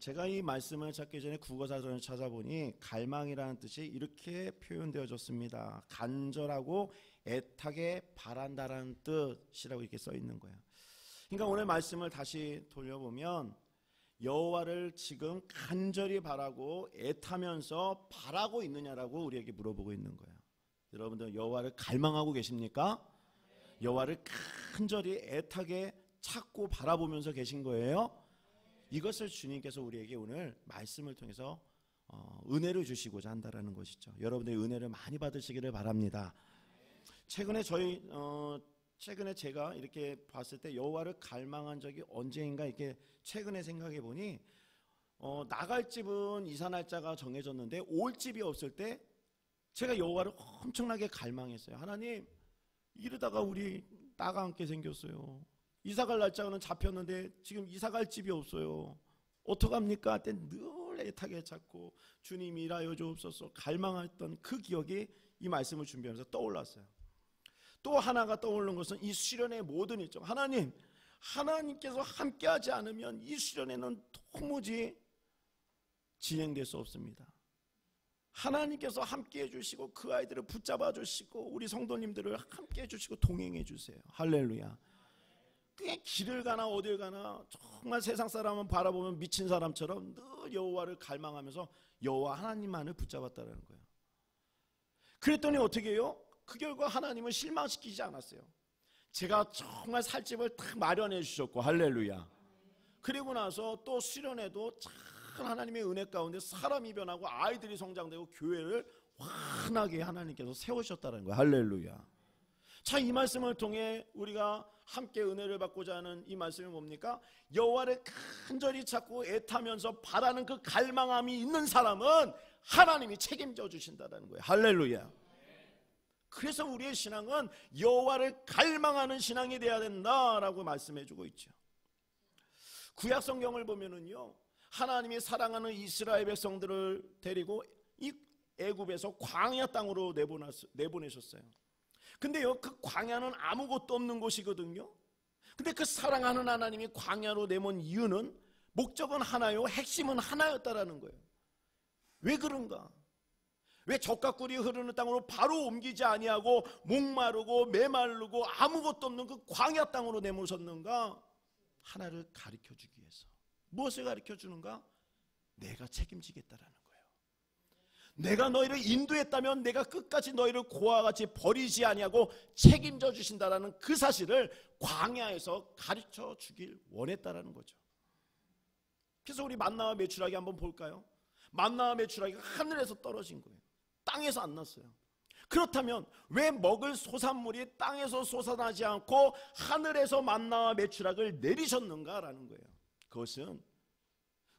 제가 이 말씀을 찾기 전에 국어사전을 찾아보니 갈망이라는 뜻이 이렇게 표현되어졌습니다. 간절하고 애타게 바란다라는 뜻이라고 이렇게 써 있는 거예요. 그러니까 오늘 말씀을 다시 돌려보면 여호와를 지금 간절히 바라고 애타면서 바라고 있느냐라고 우리에게 물어보고 있는 거예요. 여러분들 여호와를 갈망하고 계십니까? 여호와를 간절히 애타게 찾고 바라보면서 계신 거예요. 이것을 주님께서 우리에게 오늘 말씀을 통해서 은혜를 주시고자 한다는 것이죠. 여러분들이 은혜를 많이 받으시기를 바랍니다. 최근에 제가 이렇게 봤을 때 여호와를 갈망한 적이 언제인가 이렇게 최근에 생각해 보니 나갈 집은 이사 날짜가 정해졌는데 올 집이 없을 때 제가 여호와를 엄청나게 갈망했어요. 하나님, 이러다가 우리 나가 앉게 생겼어요. 이사갈 날짜는 잡혔는데 지금 이사갈 집이 없어요. 어떡합니까? 그때 늘 애타게 찾고 주님 일하여 주옵소서 갈망했던 그 기억이 이 말씀을 준비하면서 떠올랐어요. 또 하나가 떠오르는 것은 이 수련의 모든 일정, 하나님께서 함께하지 않으면 이 수련회는 도무지 진행될 수 없습니다. 하나님께서 함께해 주시고 그 아이들을 붙잡아 주시고 우리 성도님들을 함께해 주시고 동행해 주세요. 할렐루야. 그게 길을 가나 어딜 가나 정말 세상 사람은 바라보면 미친 사람처럼 늘 여호와를 갈망하면서 여호와 하나님만을 붙잡았다는 거예요. 그랬더니 어떻게 해요? 그 결과 하나님을 실망시키지 않았어요. 제가 정말 살 집을 딱 마련해 주셨고, 할렐루야. 그리고 나서 또 수련회도 참 하나님의 은혜 가운데 사람이 변하고 아이들이 성장되고 교회를 환하게 하나님께서 세우셨다는 거예요. 할렐루야. 자, 이 말씀을 통해 우리가 함께 은혜를 받고자 하는 이 말씀이 뭡니까? 여호와를 간절히 찾고 애타면서 바라는 그 갈망함이 있는 사람은 하나님이 책임져 주신다는 거예요. 할렐루야. 그래서 우리의 신앙은 여호와를 갈망하는 신앙이 되어야 된다라고 말씀해 주고 있죠. 구약 성경을 보면은요, 하나님이 사랑하는 이스라엘 백성들을 데리고 이 애굽에서 광야 땅으로 내보내셨어요. 근데요, 그 광야는 아무것도 없는 곳이거든요. 근데 그 사랑하는 하나님이 광야로 내몬 이유는 목적은 하나요, 핵심은 하나였다라는 거예요. 왜 그런가? 왜 젖과 꿀이 흐르는 땅으로 바로 옮기지 아니하고 목마르고 메마르고 아무것도 없는 그 광야 땅으로 내모셨는가? 하나를 가르쳐 주기 위해서. 무엇을 가르쳐 주는가? 내가 책임지겠다라는 거예요. 내가 너희를 인도했다면 내가 끝까지 너희를 고아와 같이 버리지 아니하고 책임져 주신다라는 그 사실을 광야에서 가르쳐 주길 원했다라는 거죠. 그래서 우리 만나와 메추라기 한번 볼까요? 만나와 메추라기가 하늘에서 떨어진 거예요. 땅에서 안 났어요. 그렇다면 왜 먹을 소산물이 땅에서 솟아나지 않고 하늘에서 만나와 메추락을 내리셨는가라는 거예요. 그것은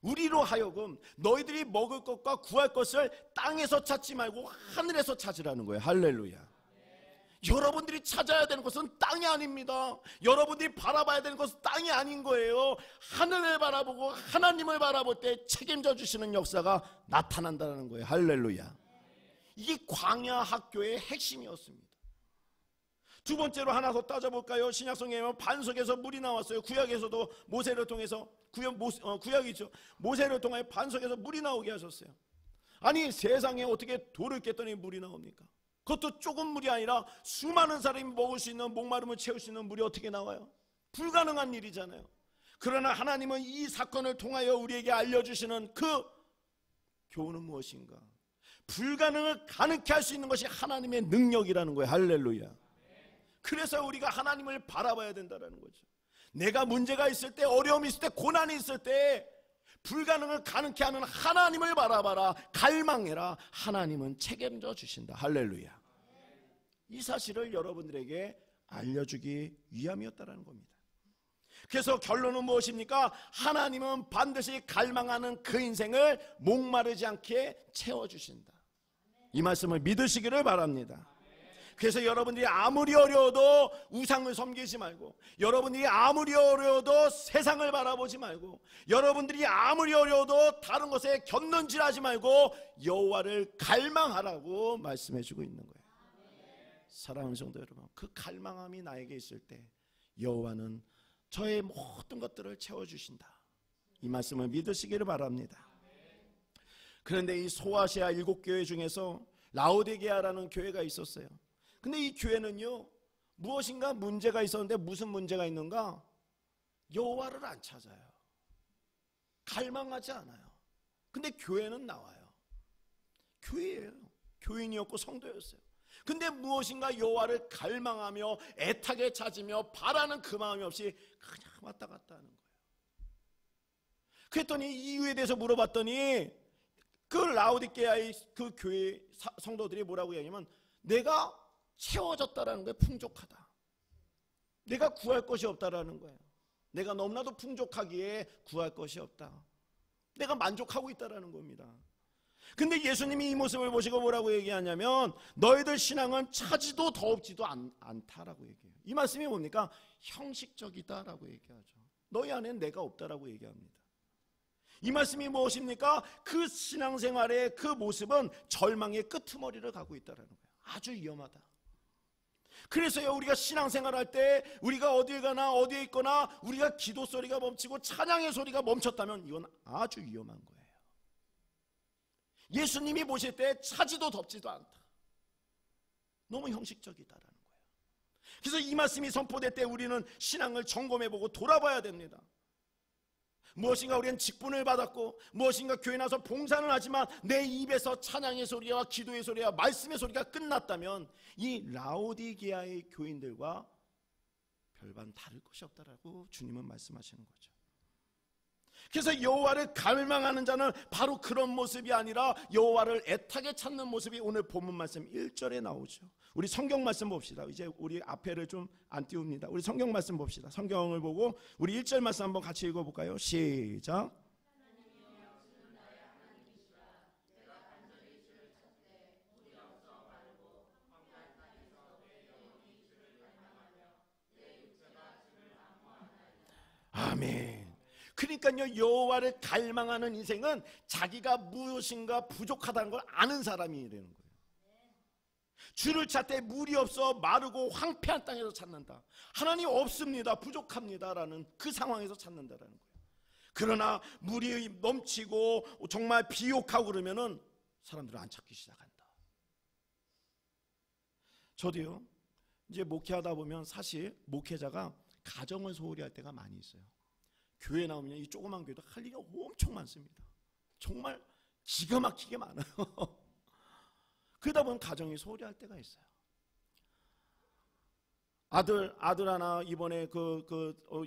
우리로 하여금 너희들이 먹을 것과 구할 것을 땅에서 찾지 말고 하늘에서 찾으라는 거예요. 할렐루야. 여러분들이 찾아야 되는 것은 땅이 아닙니다. 여러분들이 바라봐야 되는 것은 땅이 아닌 거예요. 하늘을 바라보고 하나님을 바라볼 때 책임져 주시는 역사가 나타난다는 거예요. 할렐루야. 이게 광야 학교의 핵심이었습니다. 두 번째로 하나 더 따져볼까요? 신약성경에 보면 반석에서 물이 나왔어요. 구약에서도 모세를 통해서 구약이죠. 모세를 통해 반석에서 물이 나오게 하셨어요. 아니, 세상에 어떻게 돌을 깼더니 물이 나옵니까? 그것도 조금 물이 아니라 수많은 사람이 먹을 수 있는, 목마름을 채울 수 있는 물이 어떻게 나와요? 불가능한 일이잖아요. 그러나 하나님은 이 사건을 통하여 우리에게 알려주시는 그 교훈은 무엇인가? 불가능을 가능케 할 수 있는 것이 하나님의 능력이라는 거예요. 할렐루야. 그래서 우리가 하나님을 바라봐야 된다는 거죠. 내가 문제가 있을 때, 어려움이 있을 때, 고난이 있을 때 불가능을 가능케 하는 하나님을 바라봐라. 갈망해라. 하나님은 책임져 주신다. 할렐루야. 이 사실을 여러분들에게 알려주기 위함이었다는 겁니다. 그래서 결론은 무엇입니까? 하나님은 반드시 갈망하는 그 인생을 목마르지 않게 채워주신다. 이 말씀을 믿으시기를 바랍니다. 그래서 여러분들이 아무리 어려워도 우상을 섬기지 말고, 여러분들이 아무리 어려워도 세상을 바라보지 말고, 여러분들이 아무리 어려워도 다른 것에 곁눈질하지 말고 여호와를 갈망하라고 말씀해주고 있는 거예요. 사랑하는 성도 여러분, 그 갈망함이 나에게 있을 때 여호와는 저의 모든 것들을 채워주신다. 이 말씀을 믿으시기를 바랍니다. 그런데 이 소아시아 7교회 중에서 라오디게아라는 교회가 있었어요. 근데 이 교회는요, 무엇인가 문제가 있었는데 무슨 문제가 있는가? 여호와를 안 찾아요. 갈망하지 않아요. 근데 교회는 나와요. 교회예요. 교인이었고 성도였어요. 근데 무엇인가 여호와를 갈망하며 애타게 찾으며 바라는 그 마음이 없이 그냥 왔다 갔다 하는 거예요. 그랬더니 이유에 대해서 물어봤더니 그 라오디게아의 그 교회 성도들이 뭐라고 얘기하냐면, 내가 채워졌다라는 거예요. 풍족하다. 내가 구할 것이 없다라는 거예요. 내가 너무나도 풍족하기에 구할 것이 없다. 내가 만족하고 있다라는 겁니다. 근데 예수님이 이 모습을 보시고 뭐라고 얘기하냐면, 너희들 신앙은 차지도 더없지도 않다라고 얘기해요. 이 말씀이 뭡니까? 형식적이다라고 얘기하죠. 너희 안에는 내가 없다라고 얘기합니다. 이 말씀이 무엇입니까? 그 신앙생활의 그 모습은 절망의 끄트머리를 가고 있다는 거예요. 아주 위험하다. 그래서요, 우리가 신앙생활할 때 우리가 어딜 가나 어디에 있거나 우리가 기도 소리가 멈추고 찬양의 소리가 멈췄다면 이건 아주 위험한 거예요. 예수님이 보실 때 차지도 덥지도 않다. 너무 형식적이다라는 거예요. 그래서 이 말씀이 선포될 때 우리는 신앙을 점검해보고 돌아봐야 됩니다. 무엇인가 우리는 직분을 받았고 무엇인가 교회 나서 봉사는 하지만 내 입에서 찬양의 소리와 기도의 소리와 말씀의 소리가 끝났다면 이 라오디게아의 교인들과 별반 다를 것이 없다라고 주님은 말씀하시는 거죠. 그래서 여호와를 갈망하는 자는 바로 그런 모습이 아니라 여호와를 애타게 찾는 모습이 오늘 본문 말씀 1절에 나오죠. 우리 성경 말씀 봅시다. 이제 우리 앞에를 좀 안 띄웁니다. 우리 성경 말씀 봅시다. 성경을 보고 우리 1절 말씀 한번 같이 읽어볼까요? 시작. 아멘. 그러니까요, 여호와를 갈망하는 인생은 자기가 무엇인가 부족하다는 걸 아는 사람이 되는 거예요. 주를 찾되 물이 없어 마르고 황폐한 땅에서 찾는다. 하나님 없습니다, 부족합니다라는 그 상황에서 찾는다라는 거예요. 그러나 물이 넘치고 정말 비옥하고 그러면은 사람들은 안 찾기 시작한다. 저도요, 이제 목회하다 보면 사실 목회자가 가정을 소홀히 할 때가 많이 있어요. 교회 나오면 이 조그만 교회도 할 일이 엄청 많습니다. 정말 기가 막히게 많아요. 그러다 보면 가정이 소홀히 할 때가 있어요. 아들 하나 이번에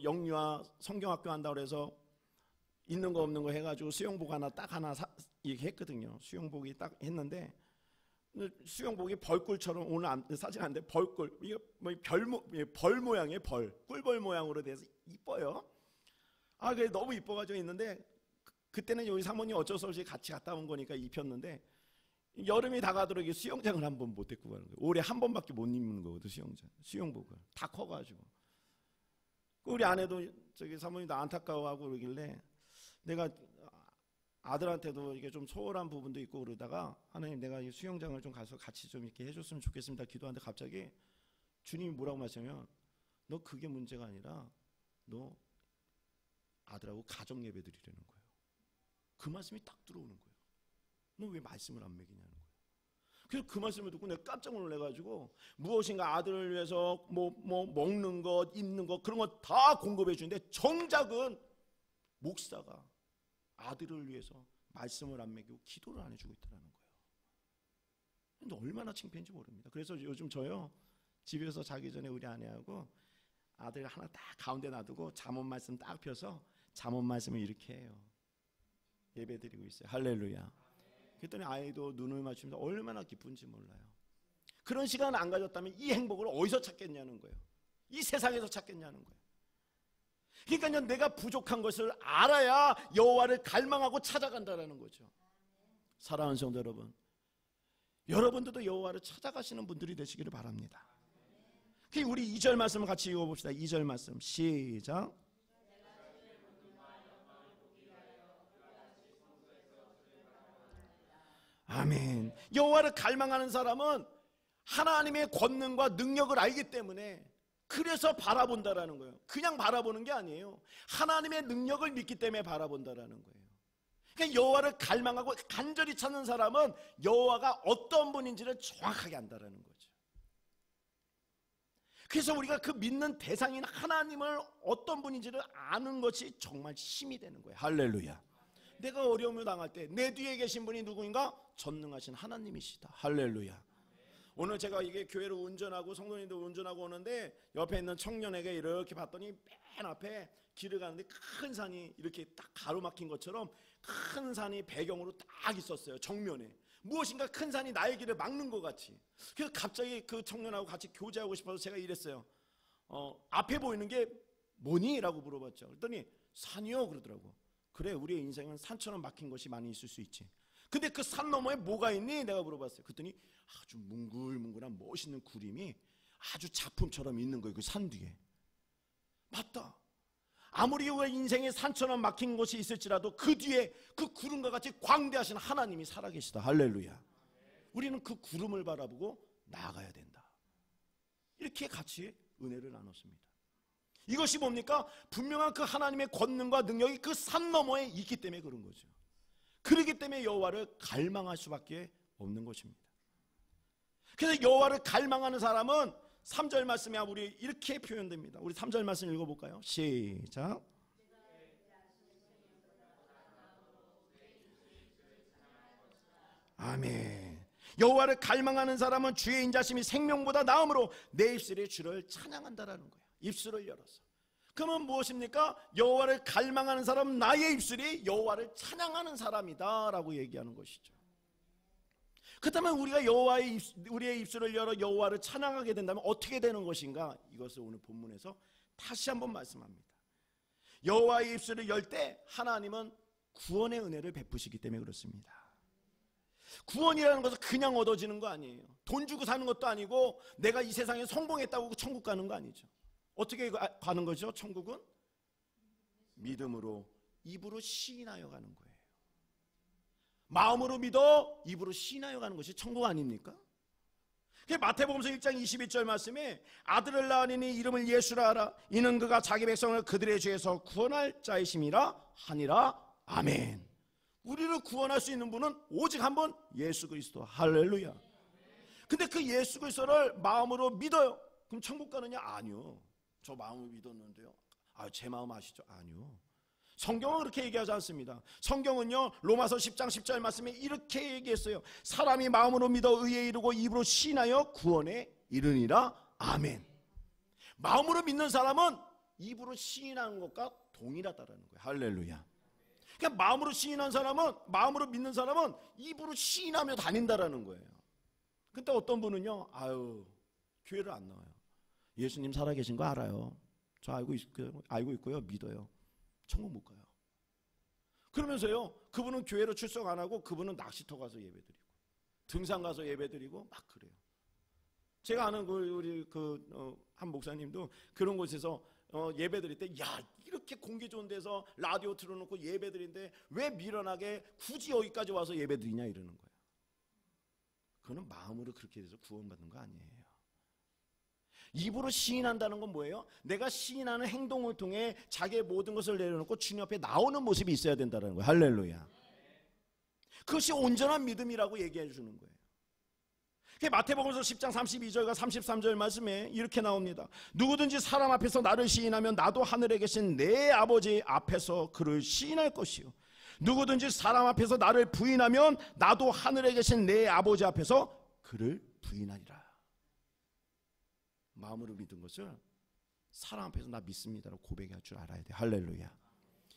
영유아 성경학교 한다고 해서 있는 거 없는 거 해가지고 수영복 하나 이렇게 했거든요. 수영복이 딱 했는데 수영복이 벌꿀처럼, 오늘 사진 안 돼, 벌꿀, 이게 벌 모양이에요. 꿀벌 모양으로 돼서 이뻐요. 그게 너무 이뻐가지고 있는데, 그때는 여기 사모님 어쩔 수 없이 같이 갔다 온 거니까 입혔는데, 여름이 다가도록 수영장을 한번 못 데리고 가는 거예요. 올해 한 번밖에 못 입는 거거든, 수영복을. 다 커가지고. 우리 아내도 저기 사모님도 안타까워하고 그러길래, 내가 아들한테도 이게 좀 소홀한 부분도 있고 그러다가, 하나님 내가 이 수영장을 좀 가서 같이 좀 이렇게 해줬으면 좋겠습니다 기도하는데, 갑자기 주님이 뭐라고 말씀하냐면, 너 그게 문제가 아니라 너 아들하고 가정 예배 드리라는 거예요. 그 말씀이 딱 들어오는 거예요. 너 왜 말씀을 안 먹이냐는 거예요. 그래서 그 말씀을 듣고 내가 깜짝 놀래가지고, 무엇인가 아들을 위해서 뭐 먹는 것, 입는 것, 그런 거 다 공급해 주는데, 정작은 목사가 아들을 위해서 말씀을 안 먹이고 기도를 안 해주고 있다는 거예요. 근데 얼마나 창피한지 모릅니다. 그래서 요즘 저요, 집에서 자기 전에 우리 아내하고 아들 하나 딱 가운데 놔두고 잠언 말씀 딱 펴서 잠언 말씀을 이렇게 해요. 예배 드리고 있어요. 할렐루야. 그랬더니 아이도 눈을 맞추면서 얼마나 기쁜지 몰라요. 그런 시간을 안 가졌다면 이 행복을 어디서 찾겠냐는 거예요. 이 세상에서 찾겠냐는 거예요. 그러니까 내가 부족한 것을 알아야 여호와를 갈망하고 찾아간다는 거죠. 사랑하는 성도 여러분, 여러분들도 여호와를 찾아가시는 분들이 되시기를 바랍니다. 우리 2절 말씀을 같이 읽어봅시다. 2절 말씀 시작. 아멘. 여호와를 갈망하는 사람은 하나님의 권능과 능력을 알기 때문에 그래서 바라본다라는 거예요. 그냥 바라보는 게 아니에요. 하나님의 능력을 믿기 때문에 바라본다라는 거예요. 그러니까 여호와를 갈망하고 간절히 찾는 사람은 여호와가 어떤 분인지를 정확하게 안다라는 거죠. 그래서 우리가 그 믿는 대상인 하나님을 어떤 분인지를 아는 것이 정말 힘이 되는 거예요. 할렐루야. 내가 어려움을 당할 때 내 뒤에 계신 분이 누구인가? 전능하신 하나님이시다. 할렐루야. 오늘 제가 이게 교회를 운전하고 성도님들 운전하고 오는데 옆에 있는 청년에게 이렇게 봤더니 맨 앞에 길을 가는데 큰 산이 이렇게 딱 가로막힌 것처럼 큰 산이 배경으로 딱 있었어요. 정면에 무엇인가 큰 산이 나의 길을 막는 것 같이. 그래서 갑자기 그 청년하고 같이 교제하고 싶어서 제가 이랬어요. 앞에 보이는 게 뭐니? 라고 물어봤죠. 그랬더니 산이요 그러더라고. 그래, 우리의 인생은 산처럼 막힌 것이 많이 있을 수 있지. 근데 그 산 너머에 뭐가 있니? 내가 물어봤어요. 그랬더니 아주 뭉글뭉글한 멋있는 구름이 아주 작품처럼 있는 거예요. 그 산 뒤에. 맞다. 아무리 우리가 인생에 산처럼 막힌 곳이 있을지라도 그 뒤에 그 구름과 같이 광대하신 하나님이 살아계시다. 할렐루야. 우리는 그 구름을 바라보고 나아가야 된다. 이렇게 같이 은혜를 나눴습니다. 이것이 뭡니까? 분명한 그 하나님의 권능과 능력이 그 산 너머에 있기 때문에 그런 거죠. 그렇기 때문에 여호와를 갈망할 수밖에 없는 것입니다. 그래서 여호와를 갈망하는 사람은 3절 말씀에 우리 이렇게 표현됩니다. 우리 3절 말씀 읽어볼까요? 시작. 아멘. 여호와를 갈망하는 사람은 주의 인자심이 생명보다 나음으로 내 입술이 주를 찬양한다라는 거예요. 입술을 열어서. 그러면 무엇입니까? 여호와를 갈망하는 사람, 나의 입술이 여호와를 찬양하는 사람이다 라고 얘기하는 것이죠. 그렇다면 우리가 우리의 입술을 열어 여호와를 찬양하게 된다면 어떻게 되는 것인가? 이것을 오늘 본문에서 다시 한번 말씀합니다. 여호와의 입술을 열 때 하나님은 구원의 은혜를 베푸시기 때문에 그렇습니다. 구원이라는 것은 그냥 얻어지는 거 아니에요. 돈 주고 사는 것도 아니고 내가 이 세상에 성공했다고 천국 가는 거 아니죠. 어떻게 가는 거죠? 천국은 믿음으로, 입으로 시인하여 가는 거예요. 마음으로 믿어 입으로 시인하여 가는 것이 천국 아닙니까? 마태복음서 1장 21절 말씀에 아들을 낳으니 이름을 예수라 하라. 이는 그가 자기 백성을 그들의 죄에서 구원할 자이심이라 하니라. 아멘. 우리를 구원할 수 있는 분은 오직 한 분, 예수 그리스도. 할렐루야. 근데 그 예수 그리스도를 마음으로 믿어요. 그럼 천국 가느냐? 아니요. 저 마음을 믿었는데요. 제 마음 아시죠? 아니요. 성경은 그렇게 얘기하지 않습니다. 성경은요, 로마서 10장 10절 말씀에 이렇게 얘기했어요. 사람이 마음으로 믿어 의에 이르고 입으로 시인하여 구원에 이르니라. 아멘. 마음으로 믿는 사람은 입으로 시인하는 것과 동일하다라는 거예요. 할렐루야. 그러니까 마음으로 믿는 사람은 입으로 시인하며 다닌다라는 거예요. 근데 어떤 분은요, 교회를 안 나와요. 예수님 살아계신 거 알아요. 저 알고 있고요. 믿어요. 천국 못 가요. 그러면서요, 그분은 교회로 출석 안 하고 그분은 낚시터 가서 예배드리고 등산 가서 예배드리고 막 그래요. 제가 아는 우리 한 목사님도 그런 곳에서 예배드릴 때, 이렇게 공기 좋은 데서 라디오 틀어놓고 예배드리는데 왜 미련하게 굳이 여기까지 와서 예배드리냐 이러는 거예요. 그거는 마음으로 그렇게 해서 구원받는 거 아니에요. 입으로 시인한다는 건 뭐예요? 내가 시인하는 행동을 통해 자기의 모든 것을 내려놓고 주님 앞에 나오는 모습이 있어야 된다는 거예요. 할렐루야. 그것이 온전한 믿음이라고 얘기해 주는 거예요. 마태복음서 10장 32절과 33절 말씀에 이렇게 나옵니다. 누구든지 사람 앞에서 나를 시인하면 나도 하늘에 계신 내 아버지 앞에서 그를 시인할 것이요, 누구든지 사람 앞에서 나를 부인하면 나도 하늘에 계신 내 아버지 앞에서 그를 부인하리라. 마음으로 믿은 것을 사람 앞에서 나 믿습니다라고 고백할 줄 알아야 돼. 할렐루야.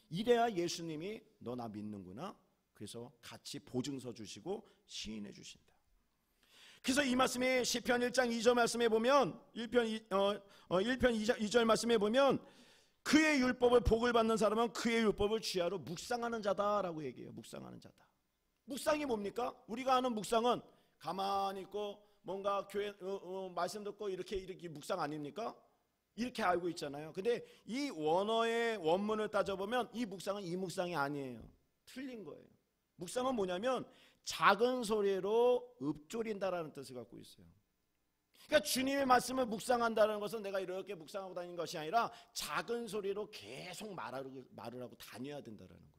이래야 예수님이 너 나 믿는구나, 그래서 같이 보증서 주시고 시인해 주신다. 그래서 이 말씀에 시편 1장 2절 말씀에 보면 1편 2절 말씀에 보면 그의 율법을 복을 받는 사람은 그의 율법을 주야로 묵상하는 자다라고 얘기해요. 묵상하는 자다. 묵상이 뭡니까? 우리가 아는 묵상은 가만히 있고 뭔가 교회 말씀 듣고 이렇게 묵상 아닙니까? 이렇게 알고 있잖아요. 근데 이 원어의 원문을 따져보면 이 묵상은 이 묵상이 아니에요. 틀린 거예요. 묵상은 뭐냐면 작은 소리로 읊조린다라는 뜻을 갖고 있어요. 그러니까 주님의 말씀을 묵상한다는 것은 내가 이렇게 묵상하고 다니는 것이 아니라 작은 소리로 계속 말을 하고 다녀야 된다는 거예요.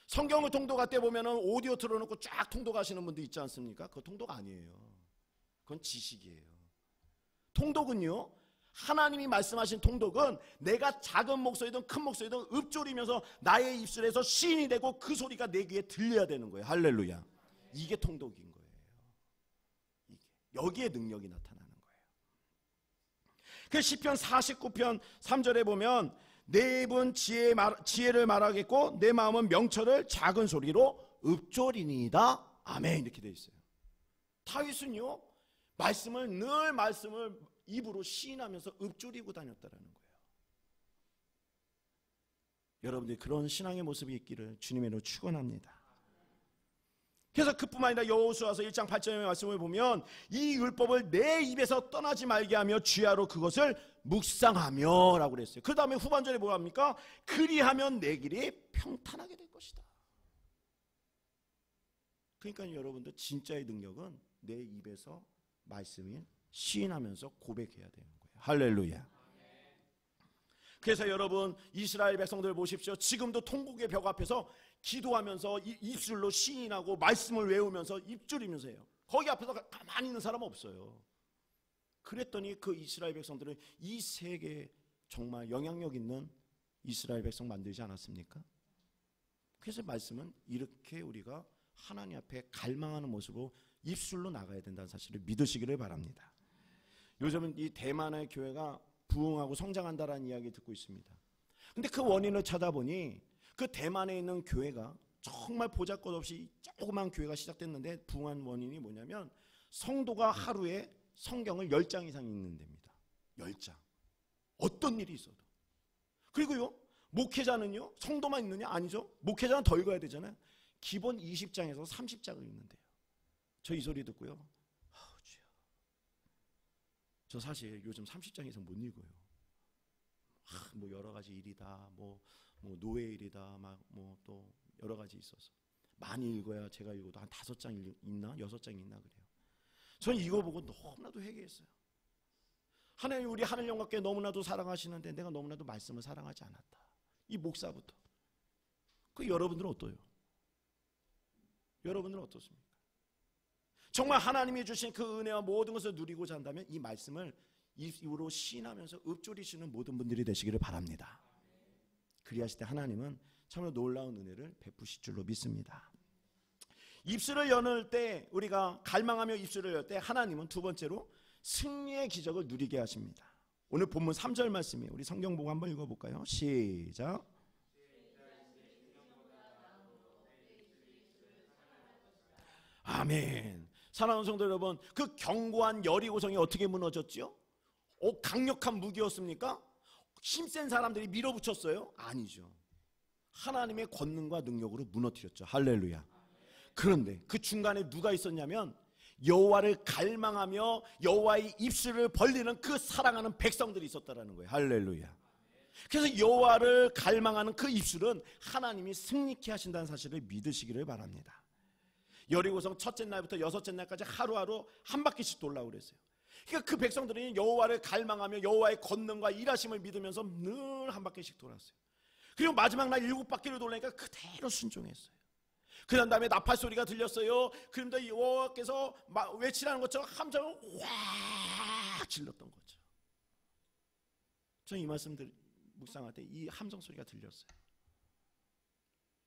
성경을 통독할 때 보면은 오디오 틀어놓고 쫙 통독하시는 분도 있지 않습니까? 그거 통독 아니에요. 그건 지식이에요. 통독은요, 하나님이 말씀하신 통독은 내가 작은 목소리든 큰 목소리든 읊조리면서 나의 입술에서 시인이 되고 그 소리가 내 귀에 들려야 되는 거예요. 할렐루야. 이게 통독인 거예요. 여기에 능력이 나타나는 거예요. 그 시편 49편 3절에 보면 내 입은 지혜를 말하겠고 내 마음은 명철을 작은 소리로 읊조리니이다. 아멘. 이렇게 되어 있어요. 다윗은요, 말씀을 입으로 시인하면서 읊조리고 다녔다는 거예요. 여러분들이 그런 신앙의 모습이 있기를 주님의 이름으로 축원합니다. 그래서 그뿐만 아니라 여호수아서 1장 8절의 말씀을 보면 이 율법을 내 입에서 떠나지 말게 하며 주야로 그것을 묵상하며 라고 그랬어요. 그 다음에 후반절에 뭐합니까? 그리하면 내 길이 평탄하게 될 것이다. 그러니까 여러분들 진짜의 능력은 내 입에서 말씀이 시인하면서 고백해야 되는 거예요. 할렐루야. 그래서 여러분 이스라엘 백성들 보십시오. 지금도 통곡의 벽 앞에서 기도하면서 입술로 시인하고 말씀을 외우면서 입줄이면서 해요. 거기 앞에서 가만히 있는 사람 없어요. 그랬더니 그 이스라엘 백성들은 이 세계에 정말 영향력 있는 이스라엘 백성 만들지 않았습니까? 그래서 말씀은 이렇게 우리가 하나님 앞에 갈망하는 모습으로 입술로 나가야 된다는 사실을 믿으시기를 바랍니다. 요즘은 이 대만의 교회가 부흥하고 성장한다라는 이야기 듣고 있습니다. 근데 그 원인을 찾아보니 그 대만에 있는 교회가 정말 보잘것없이 조그만 교회가 시작됐는데 부흥한 원인이 뭐냐면 성도가 하루에 성경을 10장 이상 읽는 데입니다. 10장. 어떤 일이 있어도. 그리고요, 목회자는요, 성도만 읽느냐? 아니죠. 목회자는 더 읽어야 되잖아요. 기본 20장에서 30장을 읽는데요. 저 이 소리 듣고요, 주여, 저 사실 요즘 30장 이상 못 읽어요. 뭐 여러 가지 일이다, 뭐 노예일이다, 막 뭐 또 여러 가지 있어서 많이 읽어야 제가 읽어도 한 5장 읽나 6장 읽나 그래요. 저는 이거 보고 너무나도 회개했어요. 하나님, 우리 하늘 영광께 너무나도 사랑하시는데 내가 너무나도 말씀을 사랑하지 않았다. 이 목사부터. 그 여러분들은 어때요? 여러분들은 어떻습니까? 정말 하나님이 주신 그 은혜와 모든 것을 누리고자 한다면 이 말씀을 입으로 시인하면서 읊조리시는 모든 분들이 되시기를 바랍니다. 그리하실 때 하나님은 참으로 놀라운 은혜를 베푸실 줄로 믿습니다. 입술을 여는 때, 우리가 갈망하며 입술을 열 때 하나님은 두 번째로 승리의 기적을 누리게 하십니다. 오늘 본문 3절 말씀이에요. 우리 성경 보고 한번 읽어볼까요? 시작. 아멘. 사랑하는 성도 여러분, 그 견고한 여리고성이 어떻게 무너졌지요? 강력한 무기였습니까? 힘센 사람들이 밀어붙였어요? 아니죠. 하나님의 권능과 능력으로 무너뜨렸죠. 할렐루야. 그런데 그 중간에 누가 있었냐면 여호와를 갈망하며 여호와의 입술을 벌리는 그 사랑하는 백성들이 있었다라는 거예요. 할렐루야. 그래서 여호와를 갈망하는 그 입술은 하나님이 승리케 하신다는 사실을 믿으시기를 바랍니다. 여리고성 첫째 날부터 여섯째 날까지 하루하루 한 바퀴씩 돌라고 그랬어요. 그러니까 그 백성들이 여호와를 갈망하며 여호와의 권능과 일하심을 믿으면서 늘 한 바퀴씩 돌았어요. 그리고 마지막 날 7바퀴를 돌리니까 그대로 순종했어요. 그 다음에 나팔 소리가 들렸어요. 그런데 여호와께서 외치라는 것처럼 함성을 확 질렀던 거죠. 저는 이 말씀들 묵상할 때 이 함성 소리가 들렸어요.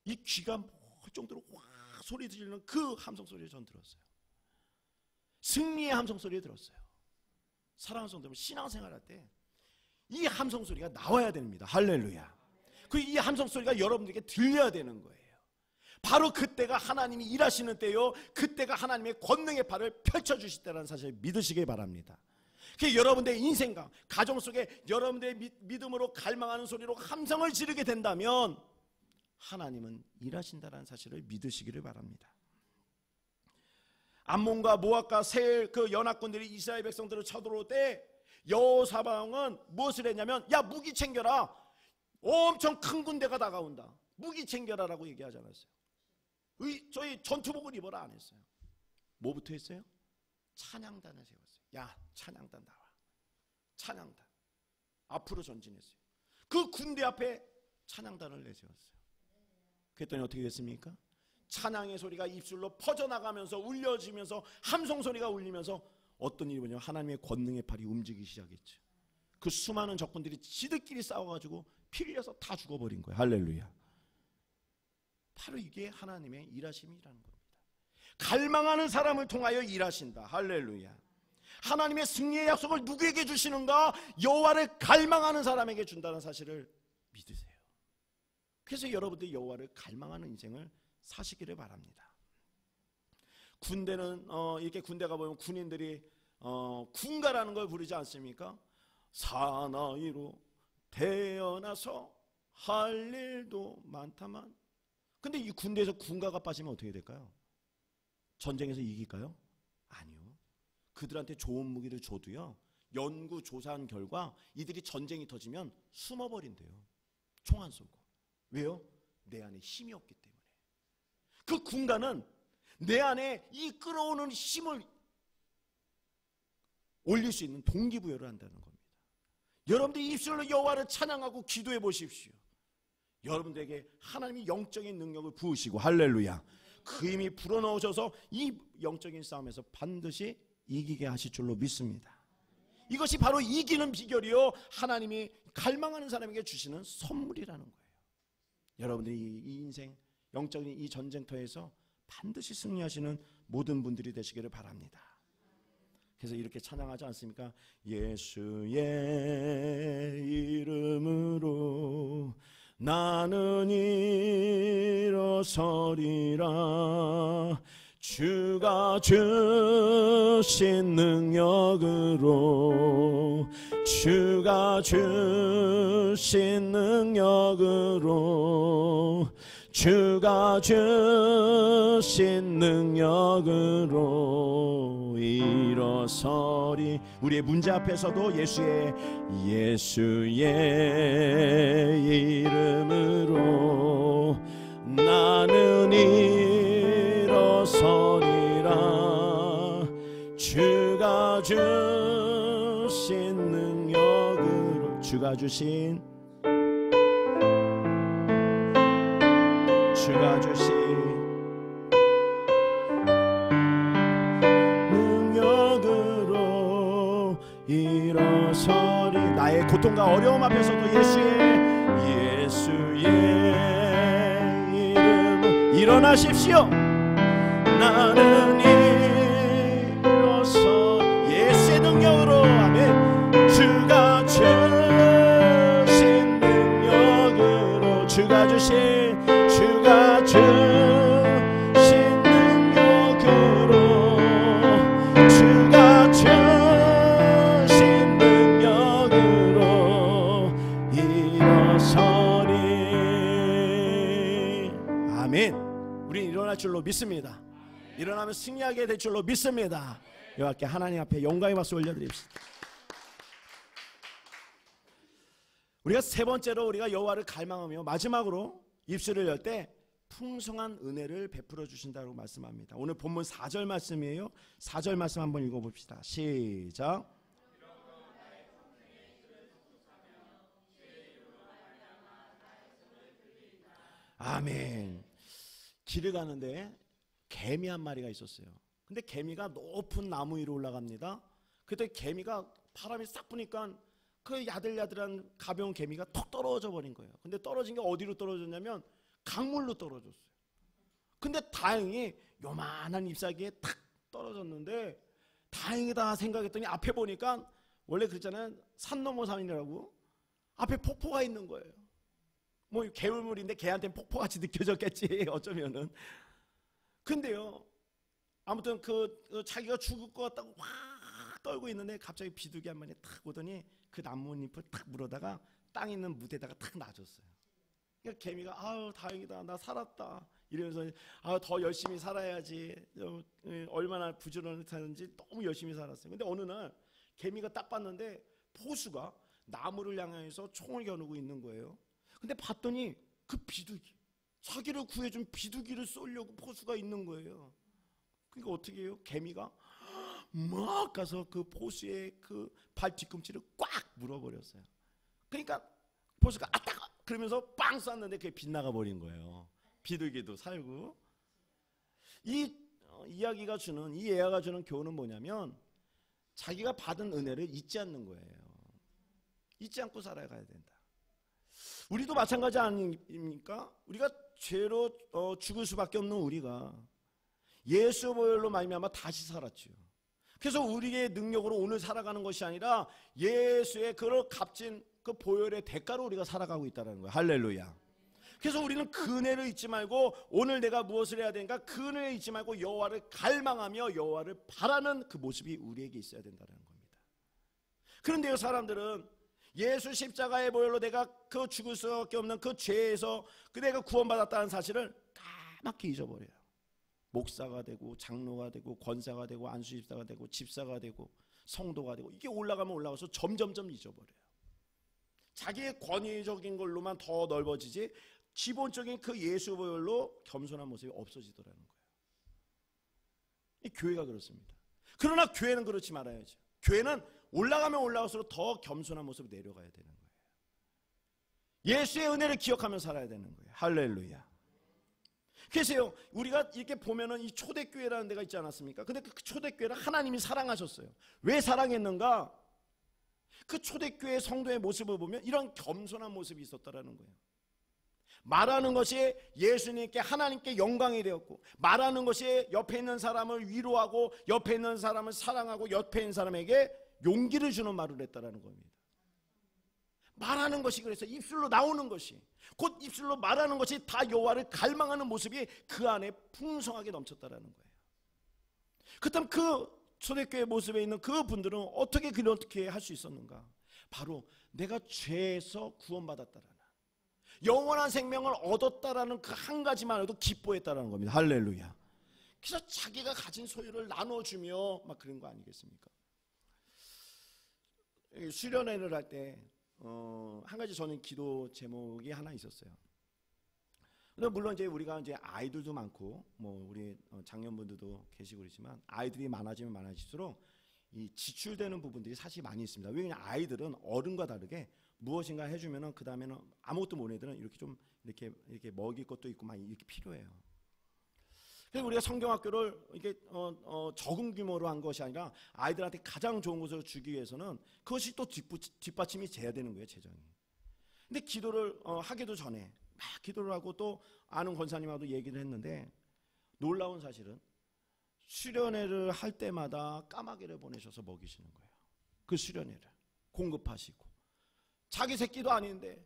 이 귀가 멀 정도로 확 소리 들리는 그 함성 소리를 전 들었어요. 승리의 함성 소리를 들었어요. 사랑하는 성도들, 신앙생활할 때 이 함성 소리가 나와야 됩니다. 할렐루야. 이 함성 소리가 여러분들에게 들려야 되는 거예요. 바로 그때가 하나님이 일하시는 때요, 그때가 하나님의 권능의 팔을 펼쳐주실 때라는 사실을 믿으시길 바랍니다. 여러분들의 인생과 가정 속에 여러분들의 믿음으로 갈망하는 소리로 함성을 지르게 된다면 하나님은 일하신다는 사실을 믿으시기를 바랍니다. 암몬과 모압과 세일 그 연합군들이 이스라엘 백성들을 쳐들어올 때 여호사밧은 무엇을 했냐면, 야, 무기 챙겨라. 엄청 큰 군대가 다가온다. 무기 챙겨라라고 얘기하지 않았어요. 저희 전투복을 입어라 안 했어요. 뭐부터 했어요? 찬양단을 세웠어요. 야, 찬양단 나와. 찬양단. 앞으로 전진했어요. 그 군대 앞에 찬양단을 내세웠어요. 그랬더니 어떻게 됐습니까? 찬양의 소리가 입술로 퍼져나가면서 울려지면서 함성 소리가 울리면서 어떤 일이 뭐냐면 하나님의 권능의 팔이 움직이기 시작했죠. 그 수많은 적군들이 지들끼리 싸워가지고 피 흘려서 다 죽어버린 거예요. 할렐루야. 바로 이게 하나님의 일하심이라는 겁니다. 갈망하는 사람을 통하여 일하신다. 할렐루야. 하나님의 승리의 약속을 누구에게 주시는가? 여호와를 갈망하는 사람에게 준다는 사실을 믿으세요. 그래서 여러분들이 여호와를 갈망하는 인생을 사시기를 바랍니다. 군대는 이렇게 군대가 보면 군인들이 군가라는 걸 부르지 않습니까? 사나이로 태어나서 할 일도 많다만. 근데 이 군대에서 군가가 빠지면 어떻게 될까요? 전쟁에서 이길까요? 아니요. 그들한테 좋은 무기를 줘도요, 연구 조사한 결과 이들이 전쟁이 터지면 숨어버린대요. 총 안 쏘고. 왜요? 내 안에 힘이 없기 때문에. 그 군가는 내 안에 이 끌어오는 힘을 올릴 수 있는 동기부여를 한다는 겁니다. 여러분들이 입술로 여호와를 찬양하고 기도해 보십시오. 여러분들에게 하나님이 영적인 능력을 부으시고, 할렐루야, 그 힘이 불어넣으셔서 이 영적인 싸움에서 반드시 이기게 하실 줄로 믿습니다. 이것이 바로 이기는 비결이요, 하나님이 갈망하는 사람에게 주시는 선물이라는 거예요. 여러분들이 이 인생, 영적인 이 전쟁터에서 반드시 승리하시는 모든 분들이 되시기를 바랍니다. 그래서 이렇게 찬양하지 않습니까? 예수의 이름으로 나는 일어서리라. 주가 주신 능력으로, 주가 주신 능력으로, 주가 주신 능력으로 일어서리. 우리의 문제 앞에서도 예수의 이름으로 나는 일어서리라. 주가 주신 능력으로, 주가 주신 능력으로 일어서리. 나의 고통과 어려움 앞에서도 예수의 이름 일어나십시오. 나는 일어서 예수의 능력으로, 아멘. 주가 주신 능력으로, 주가 주신 능력으로, 주가 주신 능력으로 일어서리. 아멘. 우리는 일어날 줄로 믿습니다. 일어나면 승리하게 될 줄로 믿습니다. 여호와께 하나님 앞에 영광의 박수 올려드립시다. 우리가 세 번째로 우리가 여호와를 갈망하며 마지막으로 입술을 열 때 풍성한 은혜를 베풀어 주신다고 말씀합니다. 오늘 본문 4절 말씀이에요. 4절 말씀 한번 읽어봅시다. 시작. 아멘. 길을 가는데 개미 한 마리가 있었어요. 근데 개미가 높은 나무 위로 올라갑니다. 그때 개미가 바람이 싹 부니까 그 야들야들한 가벼운 개미가 턱 떨어져 버린 거예요. 근데 떨어진 게 어디로 떨어졌냐면 강물로 떨어졌어요. 근데 다행히 요만한 잎사귀에 탁 떨어졌는데 다행이다 생각했더니 앞에 보니까, 원래 그랬잖아요, 산 넘어 산이라고, 앞에 폭포가 있는 거예요. 뭐 개울물인데 개한테는 폭포같이 느껴졌겠지 어쩌면은. 근데요, 아무튼 자기가 죽을 것 같다고 확 떨고 있는데 갑자기 비둘기 한 마리 탁 오더니 그 나뭇잎을 탁 물어다가 땅 있는 무대에다가 탁 놔줬어요. 그러니까 개미가 아유 다행이다, 나 살았다 이러면서 더 열심히 살아야지, 얼마나 부지런했는지 너무 열심히 살았어요. 근데 어느 날 개미가 딱 봤는데 포수가 나무를 향해서 총을 겨누고 있는 거예요. 근데 봤더니 그 비둘기, 자기를 구해준 비둘기를 쏘려고 포수가 있는 거예요. 그러니까 어떻게 해요? 개미가 막 가서 그 포수의 그 발 뒤꿈치를 꽉 물어버렸어요. 그러니까 포수가 아 따가 그러면서 빵 쐈는데 그게 빗나가 버린 거예요. 비둘기도 살고. 이 이야기가 주는, 이 예화가 주는 교훈은 뭐냐면 자기가 받은 은혜를 잊지 않는 거예요. 잊지 않고 살아가야 된다. 우리도 마찬가지 아닙니까? 우리가 죄로 죽을 수밖에 없는 우리가 예수 보혈로 말미암아 다시 살았죠. 그래서 우리의 능력으로 오늘 살아가는 것이 아니라 예수의 그 값진 그 보혈의 대가로 우리가 살아가고 있다는 거예요. 할렐루야. 그래서 우리는 그 은혜를 잊지 말고 오늘 내가 무엇을 해야 되는가? 그 은혜를 잊지 말고 여호와를 갈망하며 여호와를 바라는 그 모습이 우리에게 있어야 된다는 겁니다. 그런데요, 사람들은 예수 십자가의 보혈로 내가 그 죽을 수밖에 없는 그 죄에서 그 내가 구원받았다는 사실을 까맣게 잊어버려요. 목사가 되고 장로가 되고 권사가 되고 안수집사가 되고 집사가 되고 성도가 되고 이게 올라가면 올라가서 점점점 잊어버려요. 자기의 권위적인 걸로만 더 넓어지지 기본적인 그 예수 보혈로 겸손한 모습이 없어지더라는 거예요. 이 교회가 그렇습니다. 그러나 교회는 그렇지 말아야죠. 교회는 올라가면 올라갈수록 더 겸손한 모습으로 내려가야 되는 거예요. 예수의 은혜를 기억하며 살아야 되는 거예요. 할렐루야. 그래서요, 우리가 이렇게 보면은 이 초대교회라는 데가 있지 않았습니까? 근데 그 초대교회를 하나님이 사랑하셨어요. 왜 사랑했는가? 그 초대교회 성도의 모습을 보면 이런 겸손한 모습이 있었다라는 거예요. 말하는 것이 예수님께 하나님께 영광이 되었고, 말하는 것이 옆에 있는 사람을 위로하고 옆에 있는 사람을 사랑하고 옆에 있는 사람에게 용기를 주는 말을 했다라는 겁니다. 말하는 것이 그래서 입술로 나오는 것이 곧 입술로 말하는 것이 다 여호와를 갈망하는 모습이 그 안에 풍성하게 넘쳤다라는 거예요. 그렇다면 그 초대교회 모습에 있는 그 분들은 어떻게 그렇게 할 수 있었는가? 바로 내가 죄에서 구원받았다라는 영원한 생명을 얻었다라는 그 한 가지만 해도 기뻐했다라는 겁니다. 할렐루야. 그래서 자기가 가진 소유를 나눠주며 막 그런 거 아니겠습니까? 수련회를 할 때 한 가지 저는 기도 제목이 하나 있었어요. 근데 물론 이제 우리가 이제 아이들도 많고 뭐 우리 장년분들도 계시고 그러지만 아이들이 많아지면 많아질수록 이 지출되는 부분들이 사실 많이 있습니다. 왜냐하면 아이들은 어른과 다르게 무엇인가 해주면은 그 다음에는 아무것도 모르는 애들은 이렇게 좀 이렇게 먹일 것도 있고 막 이렇게 필요해요. 그래서 우리가 성경학교를 이렇게 적은 규모로 한 것이 아니라 아이들한테 가장 좋은 것을 주기 위해서는 그것이 또 뒷받침이 돼야 되는 거예요, 재정이. 근데 기도를 하기도 전에 막 기도를 하고 또 아는 권사님하고도 얘기를 했는데 놀라운 사실은 수련회를 할 때마다 까마귀를 보내셔서 먹이시는 거예요. 그 수련회를 공급하시고 자기 새끼도 아닌데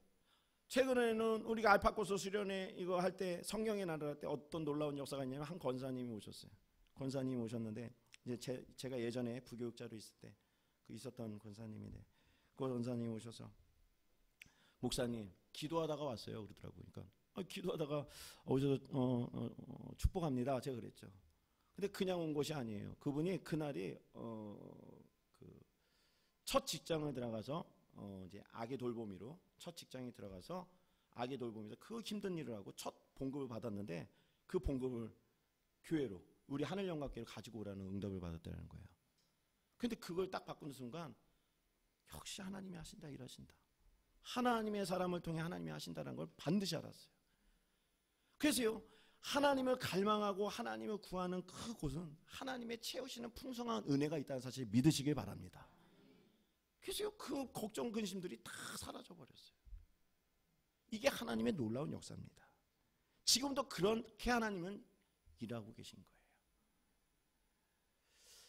최근에는 우리가 알파코스 수련회 이거 할 때 성령의 나를 할 때 어떤 놀라운 역사가 있냐면 한 권사님이 오셨어요. 권사님이 오셨는데 이제 제가 예전에 부교육자로 있을 때 그 있었던 권사님인데 그 권사님이 오셔서 목사님 기도하다가 왔어요 그러더라고요. 그러니까 기도하다가 오셔서 축복합니다 제가 그랬죠. 근데 그냥 온 것이 아니에요. 그분이 그날이 그 첫 직장을 들어가서 이제 아기 돌보미로 첫 직장에 들어가서 아기 돌보면서 그 힘든 일을 하고 첫 봉급을 받았는데 그 봉급을 교회로 우리 하늘영광교회로 가지고 오라는 응답을 받았다는 거예요. 근데 그걸 딱 바꾸는 순간 역시 하나님이 하신다 일하신다. 하나님의 사람을 통해 하나님이 하신다는 걸 반드시 알았어요. 그래서요 하나님을 갈망하고 하나님을 구하는 그곳은 하나님의 채우시는 풍성한 은혜가 있다는 사실을 믿으시길 바랍니다. 그래서 그 걱정 근심들이 다 사라져 버렸어요. 이게 하나님의 놀라운 역사입니다. 지금도 그렇게 하나님은 일하고 계신 거예요.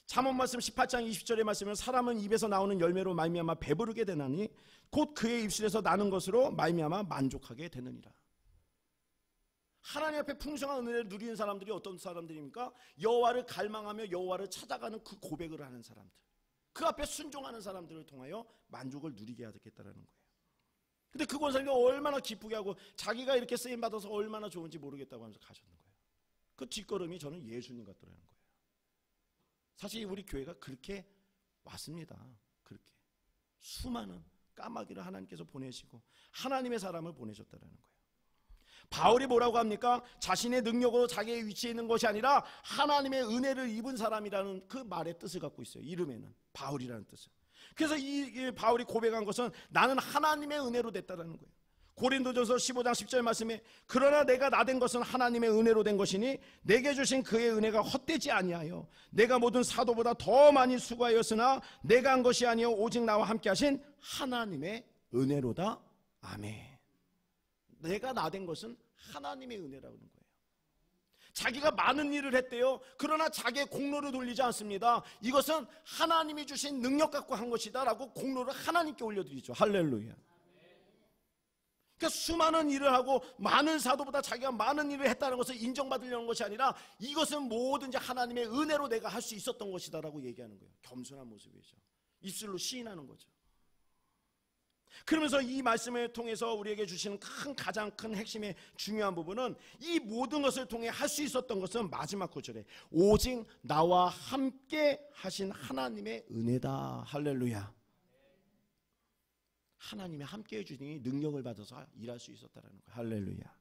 잠언 말씀 18장 20절의 말씀은 사람은 입에서 나오는 열매로 말미암아 배부르게 되나니 곧 그의 입술에서 나는 것으로 말미암아 만족하게 되느니라. 하나님 앞에 풍성한 은혜를 누리는 사람들이 어떤 사람들입니까? 여호와를 갈망하며 여호와를 찾아가는 그 고백을 하는 사람들, 그 앞에 순종하는 사람들을 통하여 만족을 누리게 하겠다는 거예요. 근데 그 권사님이 얼마나 기쁘게 하고 자기가 이렇게 쓰임 받아서 얼마나 좋은지 모르겠다고 하면서 가셨는 거예요. 그 뒷걸음이 저는 예수님 같더라는 거예요. 사실 우리 교회가 그렇게 왔습니다. 그렇게 수많은 까마귀를 하나님께서 보내시고 하나님의 사람을 보내셨다는 거예요. 바울이 뭐라고 합니까? 자신의 능력으로 자기의 위치에 있는 것이 아니라 하나님의 은혜를 입은 사람이라는 그 말의 뜻을 갖고 있어요. 이름에는 바울이라는 뜻을. 그래서 이 바울이 고백한 것은 나는 하나님의 은혜로 됐다라는 거예요. 고린도전서 15장 10절 말씀에 그러나 내가 나된 것은 하나님의 은혜로 된 것이니 내게 주신 그의 은혜가 헛되지 아니하여 내가 모든 사도보다 더 많이 수고하였으나 내가 한 것이 아니요 오직 나와 함께 하신 하나님의 은혜로다. 아멘. 내가 나된 것은 하나님의 은혜라는 거예요. 자기가 많은 일을 했대요. 그러나 자기의 공로를 돌리지 않습니다. 이것은 하나님이 주신 능력 갖고 한 것이다 라고 공로를 하나님께 올려드리죠. 할렐루야. 그러니까 수많은 일을 하고 많은 사도보다 자기가 많은 일을 했다는 것을 인정받으려는 것이 아니라 이것은 뭐든지 하나님의 은혜로 내가 할 수 있었던 것이다 라고 얘기하는 거예요. 겸손한 모습이죠. 입술로 시인하는 거죠. 그러면서 이 말씀을 통해서 우리에게 주시는 가장 큰 핵심의 중요한 부분은 이 모든 것을 통해 할 수 있었던 것은 마지막 구절에 오직 나와 함께 하신 하나님의 은혜다. 할렐루야. 하나님이 함께 해주니 능력을 받아서 일할 수 있었다는 거예요. 할렐루야.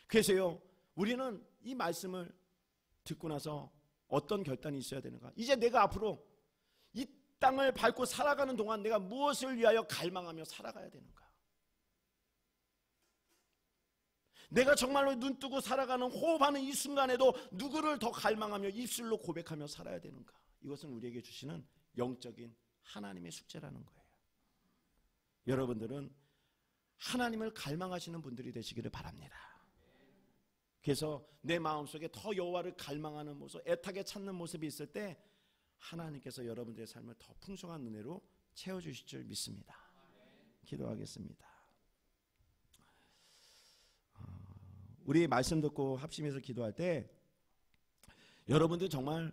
그래서요, 우리는 이 말씀을 듣고 나서 어떤 결단이 있어야 되는가? 이제 내가 앞으로 이 땅을 밟고 살아가는 동안 내가 무엇을 위하여 갈망하며 살아가야 되는가? 내가 정말로 눈뜨고 살아가는 호흡하는 이 순간에도 누구를 더 갈망하며 입술로 고백하며 살아야 되는가? 이것은 우리에게 주시는 영적인 하나님의 숙제라는 거예요. 여러분들은 하나님을 갈망하시는 분들이 되시기를 바랍니다. 그래서 내 마음속에 더 여호와를 갈망하는 모습, 애타게 찾는 모습이 있을 때 하나님께서 여러분들의 삶을 더 풍성한 은혜로 채워주실 줄 믿습니다. 기도하겠습니다. 우리 말씀 듣고 합심해서 기도할 때 여러분들 정말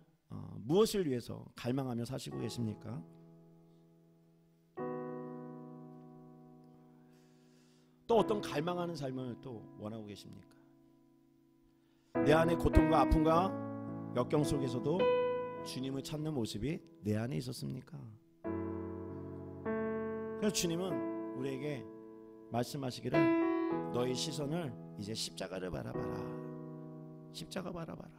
무엇을 위해서 갈망하며 사시고 계십니까? 또 어떤 갈망하는 삶을 또 원하고 계십니까? 내 안에 고통과 아픔과 역경 속에서도 주님을 찾는 모습이 내 안에 있었습니까? 그래서 주님은 우리에게 말씀하시기를 너희 시선을 이제 십자가를 바라봐라. 십자가 바라봐라.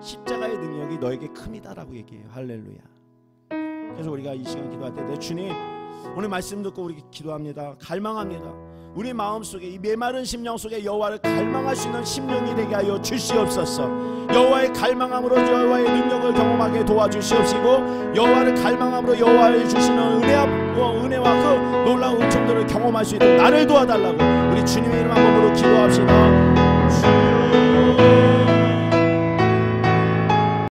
십자가의 능력이 너에게 큼이다라고 얘기해요. 할렐루야. 그래서 우리가 이 시간 기도할 때 내 주님 오늘 말씀 듣고 우리 기도합니다. 갈망합니다. 우리 마음속에 이 메마른 심령 속에 여호와를 갈망할 수 있는 심령이 되게 하여 주시옵소서. 여호와의 갈망함으로 여호와의 능력을 경험하게 도와주시옵시고 여호와를 갈망함으로 여호와의 주시는 은혜와 그 놀라운 은총들을 경험할 수 있도록 나를 도와달라고 우리 주님의 이름 한 몸으로 기도합시다. 주여